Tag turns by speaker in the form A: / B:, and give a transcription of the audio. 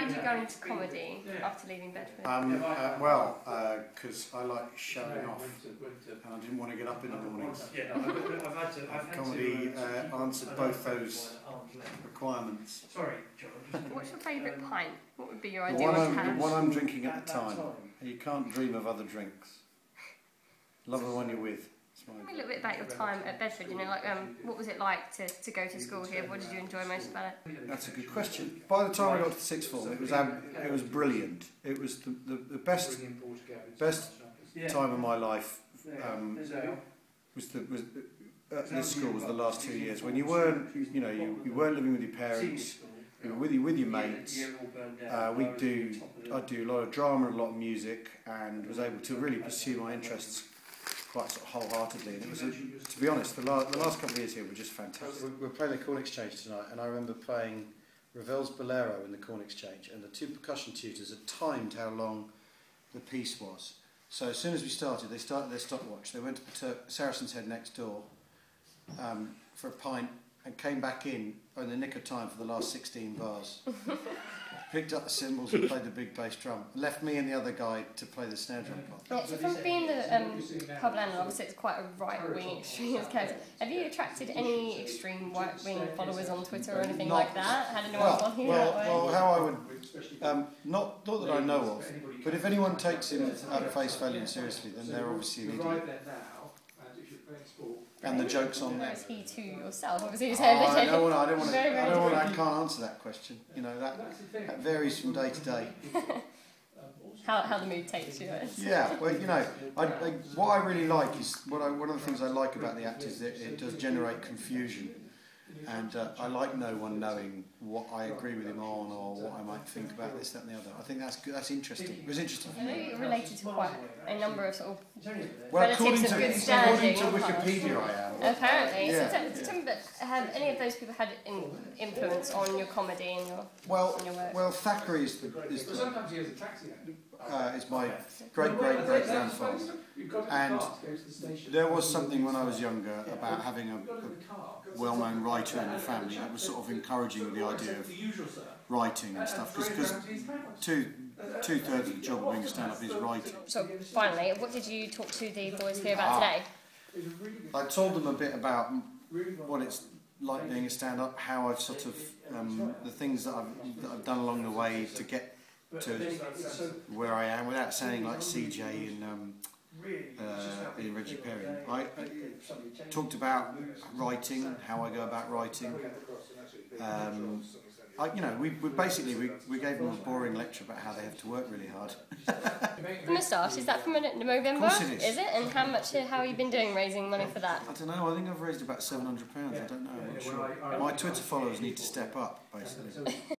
A: did you go into comedy after leaving Bedford?
B: Because I like showing off, and I didn't want to get up in the mornings. Comedy answered both those requirements.
A: What's your favourite pint? What would be your
B: The
A: ideal
B: one I'm drinking at the time. You can't dream of other drinks. Love the one you're with.
A: Tell me a little bit about your time at Bedford. You know, like what was it like to go to school here? What did you enjoy most about it?
B: That's a good question. By the time I got to the sixth form, it was brilliant. It was the best time of my life. At this school was the last 2 years when you weren't living with your parents. You were with your mates. I'd do a lot of drama and a lot of music, and was able to really pursue my interests quite sort of wholeheartedly. And it was, to be honest, the last couple of years here were just fantastic. We're playing the Corn Exchange tonight, and I remember playing Ravel's Bolero in the Corn Exchange, and the two percussion tutors had timed how long the piece was. So as soon as we started, they started their stopwatch. They went to Saracen's Head next door for a pint, and came back in the nick of time for the last 16 bars. Picked up the cymbals and played the big bass drum. Left me and the other guy to play the snare drum part.
A: Yeah, so from being the pub landlord, obviously it's quite a right-wing extremist character. Have you attracted any extreme right-wing followers on Twitter or anything like that? Had anyone follow you that way?
B: Well, how I would... not that I know of, but if anyone takes him at face value seriously, then they're obviously an idiot. And the joke's on them.
A: Is he to yourself? Obviously, you
B: I can't answer that question. You know, that varies from day to day.
A: How the mood takes you.
B: Yeah, well, you know, what I really like is one of the things I like about the act is that it does generate confusion, and I like no one knowing what I agree with him on or what I might think about this, that, and the other. I think that's good. That's interesting. It was interesting for me.
A: You're related to quite a number of sort of
B: according
A: relatives of good standing.
B: to Wikipedia, I am.
A: Apparently.
B: Yeah.
A: So tell me, have any of those people had an influence on your comedy and your work?
B: Well, Thackeray is my great-great-great-grandfather, and there was something when I was younger about having a well-known writer in the family that was sort of encouraging the idea of writing and stuff, because two-thirds of the job of being a stand-up is writing.
A: So finally, what did you talk to the boys here about today?
B: I told them a bit about what it's like being a stand-up, how I've sort of the things that I've done along the way to get to where I am, without sounding like CJ in Reggie Perry. I talked about writing, how I go about writing. We gave them a boring lecture about how they have to work really hard.
A: The moustache, is that from November?
B: Of course it is.
A: Is it? And how have you been doing raising money for that?
B: I don't know. I think I've raised about £700. I don't know. I'm not sure. My Twitter followers need to step up, basically.